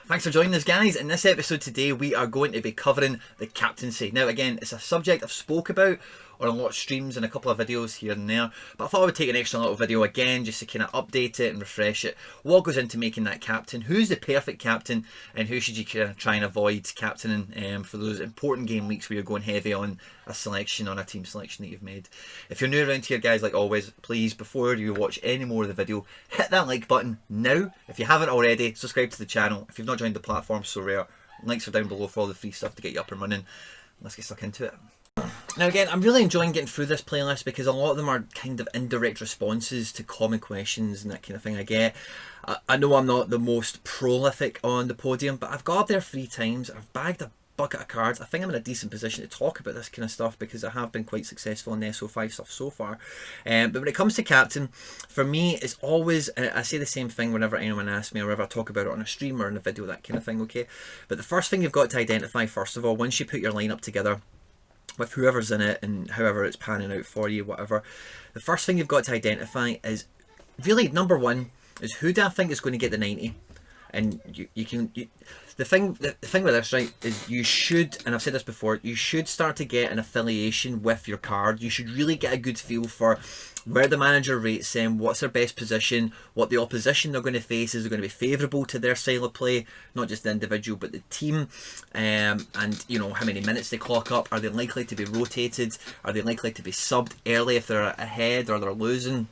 Thanks for joining us, guys. In this episode today, we are going to be covering the captaincy. Now, again, it's a subject I've spoke about on a lot of streams and a couple of videos here and there, but I thought I would take an extra little video again just to kind of update it and refresh it. What goes into making that captain? Who's the perfect captain, and who should you kind of try and avoid captaining for those important game weeks where you're going heavy on a selection, on a team selection that you've made. If you're new around here, guys, like always, please, before you watch any more of the video, hit that like button now. If you haven't already, subscribe to the channel. If you've not joined the platform, SoRare, links are down below for all the free stuff to get you up and running. Let's get stuck into it. Now again, I'm really enjoying getting through this playlist because a lot of them are kind of indirect responses to common questions and that kind of thing I get. I know I'm not the most prolific on the podium, but I've got up there 3 times. I've bagged a bucket of cards. I think I'm in a decent position to talk about this kind of stuff because I have been quite successful in the SO5 stuff so far. But when it comes to captain, for me, it's always, I say the same thing whenever anyone asks me or whenever I talk about it on a stream or in a video, that kind of thing, okay? But the first thing you've got to identify, first of all, once you put your lineup together, with whoever's in it and however it's panning out for you, whatever, the first thing you've got to identify is really, number one, is who do I think is going to get the 90? And the thing with this, right, is you should, and I've said this before, you should start to get an affiliation with your card. You should really get a good feel for where the manager rates them, what's their best position, what the opposition they're going to face is going to be favourable to their style of play, not just the individual but the team, and you know how many minutes they clock up. Are they likely to be rotated? Are they likely to be subbed early if they're ahead or they're losing?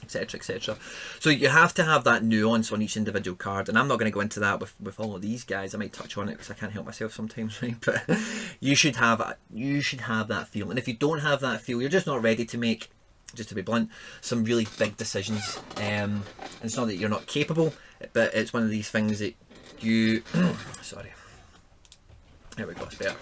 Etc, etc. So you have to have that nuance on each individual card, and I'm not going to go into that with all of these guys. I might touch on it because I can't help myself sometimes, right? But you should have that feel, and if you don't have that feel, you're just not ready to make, just to be blunt, some really big decisions. And it's not that you're not capable, but it's one of these things that you sorry, there we go, it's better.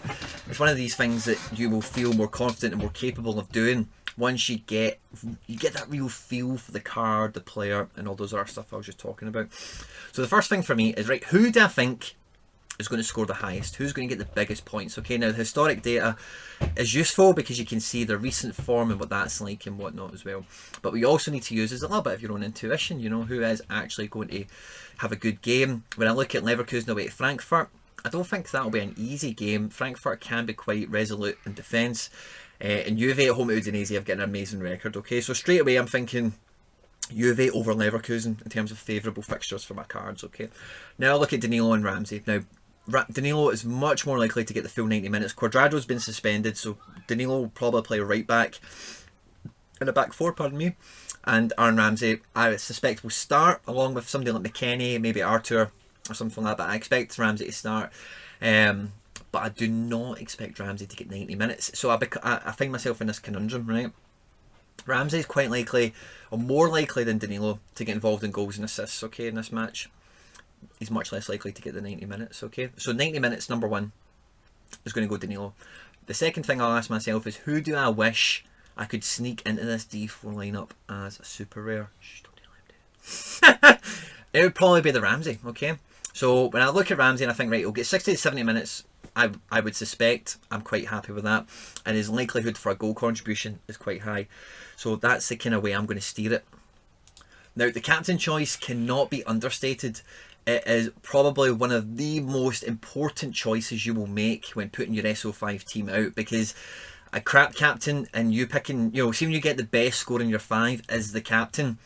It's one of these things that you will feel more confident and more capable of doing once you get that real feel for the card, the player, and all those other stuff I was just talking about. So the first thing for me is, right, who do I think is going to score the highest? Who's going to get the biggest points? Okay, now the historic data is useful because you can see the recent form and what that's like and whatnot as well. But what you also need to use is a little bit of your own intuition, you know, who is actually going to have a good game. When I look at Leverkusen away to Frankfurt, I don't think that'll be an easy game. Frankfurt can be quite resolute in defence. And Juve at home to Udinese have got an amazing record, okay? So straight away I'm thinking Juve over Leverkusen in terms of favourable fixtures for my cards, okay? Now I look at Danilo and Ramsey. Now, Danilo is much more likely to get the full 90 minutes. Cuadrado's been suspended, so Danilo will probably play right back in a back four, pardon me. And Aaron Ramsey, I suspect, will start along with somebody like McKennie, maybe Arthur or something like that. But I expect Ramsey to start. But I do not expect Ramsey to get 90 minutes. So I find myself in this conundrum, right? Ramsey is quite likely, or more likely than Danilo, to get involved in goals and assists, okay, in this match. He's much less likely to get the 90 minutes, okay? So 90 minutes, number one, is going to go Danilo. The second thing I'll ask myself is, who do I wish I could sneak into this D4 lineup as a super rare? Shh, don't tell him. It would probably be the Ramsey, okay? So when I look at Ramsey and I think, right, he'll get 60 to 70 minutes, I would suspect, I'm quite happy with that, and his likelihood for a goal contribution is quite high. So that's the kind of way I'm going to steer it. Now, the captain choice cannot be understated. It is probably one of the most important choices you will make when putting your SO5 team out, because a crap captain and you picking, you know, see when you get the best score in your 5 as the captain,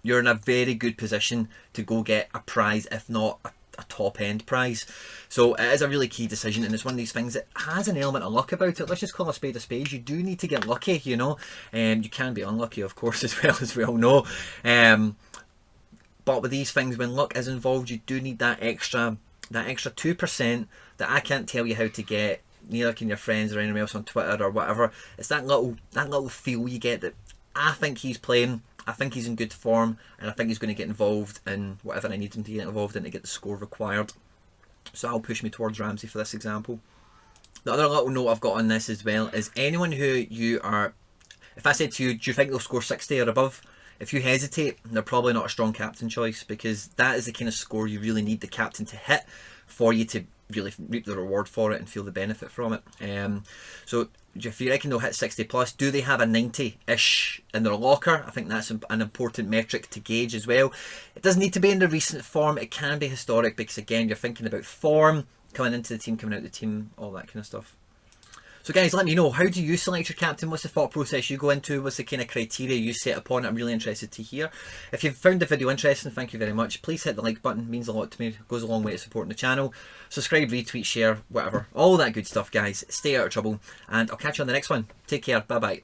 you're in a very good position to go get a prize, if not a top end prize. So it is a really key decision, and it's one of these things that has an element of luck about it. Let's just call a spade a spade. You do need to get lucky, you know. You can be unlucky, of course, as well, as we all know. But with these things, when luck is involved, you do need that extra 2% that I can't tell you how to get. Neither can your friends or anyone else on Twitter or whatever. It's that little feel you get that I think he's playing, I think he's in good form, and I think he's going to get involved in whatever I need him to get involved in to get the score required. So I'll push me towards Ramsey for this example. The other little note I've got on this as well is anyone who you are, if I said to you, do you think they'll score 60 or above? If you hesitate, they're probably not a strong captain choice, because that is the kind of score you really need the captain to hit for you to really reap the reward for it and feel the benefit from it. So if you reckon they'll hit 60 plus, do they have a 90-ish in their locker? I think that's an important metric to gauge as well. It doesn't need to be in the recent form, it can be historic, because again, you're thinking about form, coming into the team, coming out of the team, all that kind of stuff. So guys, let me know, how do you select your captain? What's the thought process you go into? What's the kind of criteria you set upon it? I'm really interested to hear. If you've found the video interesting, thank you very much. Please hit the like button, it means a lot to me. It goes a long way to supporting the channel. Subscribe, retweet, share, whatever. All that good stuff, guys. Stay out of trouble, and I'll catch you on the next one. Take care. Bye-bye.